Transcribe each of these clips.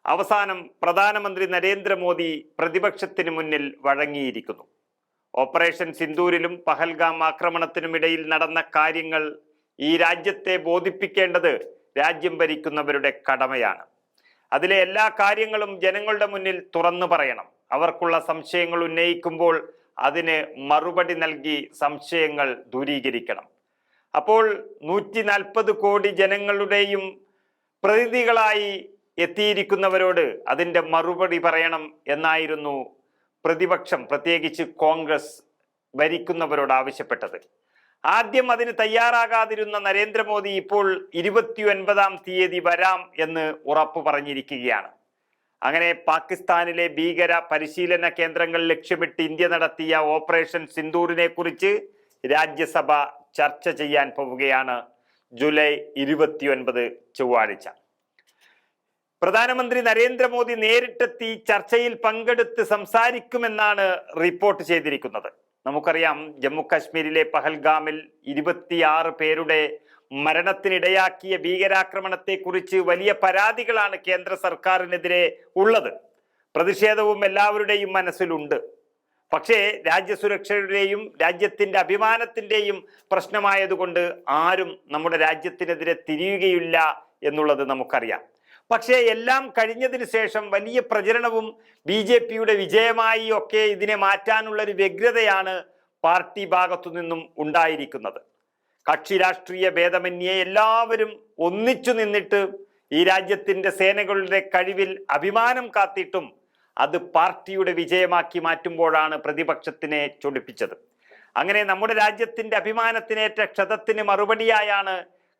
അവസാനം പ്രധാനമന്ത്രി നരേന്ദ്രമോദി പ്രതിപക്ഷത്തിന് മുന്നിൽ വഴങ്ങിയിരിക്കുന്നു. ഓപ്പറേഷൻ സിന്ദൂരിലും പഹൽഗാം ആക്രമണത്തിനുമിടയിൽ നടന്ന കാര്യങ്ങൾ ഈ രാജ്യത്തെ ബോധിപ്പിക്കേണ്ടത് രാജ്യം ഭരിക്കുന്നവരുടെ കടമയാണ്. അതിലെ എല്ലാ കാര്യങ്ങളും ജനങ്ങളുടെ മുന്നിൽ തുറന്നു പറയണം. അവർക്കുള്ള സംശയങ്ങൾ ഉന്നയിക്കുമ്പോൾ അതിന് മറുപടി നൽകി സംശയങ്ങൾ ദൂരീകരിക്കണം. അപ്പോൾ 140 കോടി ജനങ്ങളുടെയും പ്രതിനിധികളായി എത്തിയിരിക്കുന്നവരോട് അതിൻ്റെ മറുപടി പറയണം എന്നായിരുന്നു പ്രതിപക്ഷം, പ്രത്യേകിച്ച് കോൺഗ്രസ് ഭരിക്കുന്നവരോട് ആവശ്യപ്പെട്ടത്. ആദ്യം അതിന് തയ്യാറാകാതിരുന്ന നരേന്ദ്രമോദി ഇപ്പോൾ 29-ാം തീയതി വരാം എന്ന് ഉറപ്പു പറഞ്ഞിരിക്കുകയാണ്. അങ്ങനെ പാകിസ്ഥാനിലെ ഭീകര പരിശീലന കേന്ദ്രങ്ങൾ ലക്ഷ്യമിട്ട് ഇന്ത്യ നടത്തിയ ഓപ്പറേഷൻ സിന്ദൂറിനെ കുറിച്ച് രാജ്യസഭ ചർച്ച ചെയ്യാൻ പോവുകയാണ് ജൂലൈ 29 ചൊവ്വാഴ്ച. പ്രധാനമന്ത്രി നരേന്ദ്രമോദി നേരിട്ടെത്തി ചർച്ചയിൽ പങ്കെടുത്ത് സംസാരിക്കുമെന്നാണ് റിപ്പോർട്ട് ചെയ്തിരിക്കുന്നത്. നമുക്കറിയാം, ജമ്മു കാശ്മീരിലെ പഹൽഗാമിൽ 26 പേരുടെ മരണത്തിനിടയാക്കിയ ഭീകരാക്രമണത്തെക്കുറിച്ച് വലിയ പരാതികളാണ് കേന്ദ്ര സർക്കാരിനെതിരെ ഉള്ളത്. പ്രതിഷേധവും എല്ലാവരുടെയും മനസ്സിലുണ്ട്. പക്ഷേ രാജ്യസുരക്ഷയുടെയും രാജ്യത്തിൻ്റെ അഭിമാനത്തിൻ്റെയും പ്രശ്നമായതുകൊണ്ട് ആരും നമ്മുടെ രാജ്യത്തിനെതിരെ തിരിയുകയില്ല എന്നുള്ളത് നമുക്കറിയാം. പക്ഷേ എല്ലാം കഴിഞ്ഞതിന് ശേഷം വലിയ പ്രചരണവും BJPയുടെ വിജയമായി ഒക്കെ ഇതിനെ മാറ്റാനുള്ളൊരു വ്യഗ്രതയാണ് പാർട്ടി ഭാഗത്തു നിന്നും ഉണ്ടായിരിക്കുന്നത്. കക്ഷി രാഷ്ട്രീയ ഭേദമന്യേ എല്ലാവരും ഒന്നിച്ചു നിന്നിട്ട് ഈ രാജ്യത്തിൻ്റെ സേനകളുടെ കഴിവിൽ അഭിമാനം കാത്തിട്ടും അത് പാർട്ടിയുടെ വിജയമാക്കി മാറ്റുമ്പോഴാണ് പ്രതിപക്ഷത്തിനെ ചൊടിപ്പിച്ചത്. അങ്ങനെ നമ്മുടെ രാജ്യത്തിൻ്റെ അഭിമാനത്തിനേറ്റ ക്ഷതത്തിന് മറുപടിയായാണ്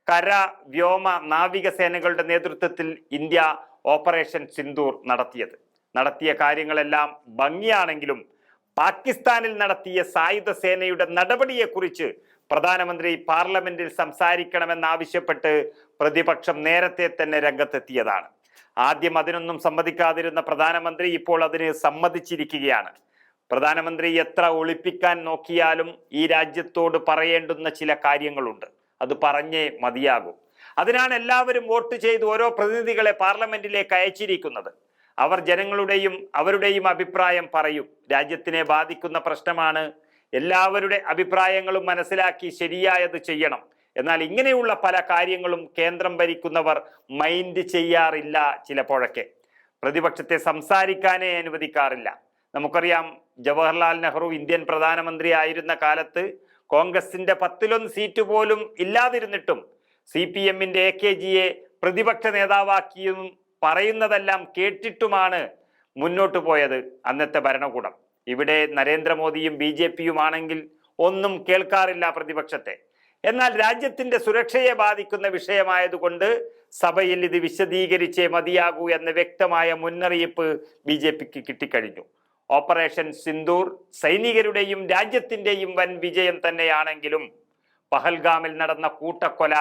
കര, വ്യോമ, നാവിക സേനകളുടെ നേതൃത്വത്തിൽ ഇന്ത്യ ഓപ്പറേഷൻ സിന്ദൂർ നടത്തിയ കാര്യങ്ങളെല്ലാം ഭംഗിയാണെങ്കിലും പാകിസ്ഥാനിൽ നടത്തിയ സായുധ സേനയുടെ നടപടിയെക്കുറിച്ച് പ്രധാനമന്ത്രി പാർലമെന്റിൽ സംസാരിക്കണമെന്നാവശ്യപ്പെട്ട് പ്രതിപക്ഷം നേരത്തെ തന്നെ രംഗത്തെത്തിയതാണ്. ആദ്യം അതിനൊന്നും സമ്മതിക്കാതിരുന്ന പ്രധാനമന്ത്രി ഇപ്പോൾ അതിന് സമ്മതിച്ചിരിക്കുകയാണ്. പ്രധാനമന്ത്രി എത്ര ഒളിപ്പിക്കാൻ നോക്കിയാലും ഈ രാജ്യത്തോട് പറയേണ്ടുന്ന ചില കാര്യങ്ങളുണ്ട്. അത് പറഞ്ഞേ മതിയാകും. അതിനാണ് എല്ലാവരും വോട്ട് ചെയ്ത് ഓരോ പ്രതിനിധികളെ പാർലമെന്റിലേക്ക് അയച്ചിരിക്കുന്നത്. അവർ ജനങ്ങളുടെയും അവരുടെയും അഭിപ്രായം പറയും. രാജ്യത്തിനെ ബാധിക്കുന്ന പ്രശ്നമാണ്. എല്ലാവരുടെ അഭിപ്രായങ്ങളും മനസ്സിലാക്കി ശരിയായത് ചെയ്യണം. എന്നാൽ ഇങ്ങനെയുള്ള പല കാര്യങ്ങളും കേന്ദ്രം ഭരിക്കുന്നവർ മൈൻഡ് ചെയ്യാറില്ല. ചിലപ്പോഴൊക്കെ പ്രതിപക്ഷത്തെ സംസാരിക്കാനേ അനുവദിക്കാറില്ല. നമുക്കറിയാം, ജവഹർലാൽ നെഹ്റു ഇന്ത്യൻ പ്രധാനമന്ത്രി ആയിരുന്ന കാലത്ത് കോൺഗ്രസിന്റെ 10-1 സീറ്റ് പോലും ഇല്ലാതിരുന്നിട്ടും CPMന്റെ AKGയെ പ്രതിപക്ഷ നേതാവാക്കിയും പറയുന്നതെല്ലാം കേട്ടിട്ടുമാണ് മുന്നോട്ട് പോയത് അന്നത്തെ ഭരണകൂടം. ഇവിടെ നരേന്ദ്രമോദിയും BJPയും ആണെങ്കിൽ ഒന്നും കേൾക്കാറില്ല പ്രതിപക്ഷത്തെ. എന്നാൽ രാജ്യത്തിന്റെ സുരക്ഷയെ ബാധിക്കുന്ന വിഷയമായതുകൊണ്ട് സഭയിൽ ഇത് വിശദീകരിച്ചേ മതിയാകൂ എന്ന വ്യക്തമായ മുന്നറിയിപ്പ് BJPക്ക് കിട്ടിക്കഴിഞ്ഞു. ഓപ്പറേഷൻ സിന്ദൂർ സൈനികരുടെയും രാജ്യത്തിൻ്റെയും വൻ വിജയം തന്നെയാണെങ്കിലും പഹൽഗാമിൽ നടന്ന കൂട്ടക്കൊല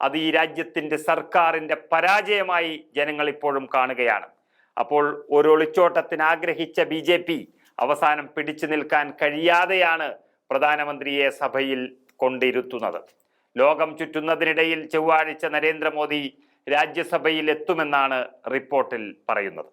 അത് ഈ രാജ്യത്തിൻ്റെ സർക്കാരിൻ്റെ പരാജയമായി ജനങ്ങൾ ഇപ്പോഴും കാണുകയാണ്. അപ്പോൾ ഒരു ഒളിച്ചോട്ടത്തിന് ആഗ്രഹിച്ച BJP അവസാനം പിടിച്ചു നിൽക്കാൻ കഴിയാതെയാണ് പ്രധാനമന്ത്രിയെ സഭയിൽ കൊണ്ടിരുത്തുന്നത്. ലോകം ചുറ്റുന്നതിനിടയിൽ ചൊവ്വാഴ്ച നരേന്ദ്രമോദി രാജ്യസഭയിൽ എത്തുമെന്നാണ് റിപ്പോർട്ടിൽ പറയുന്നത്.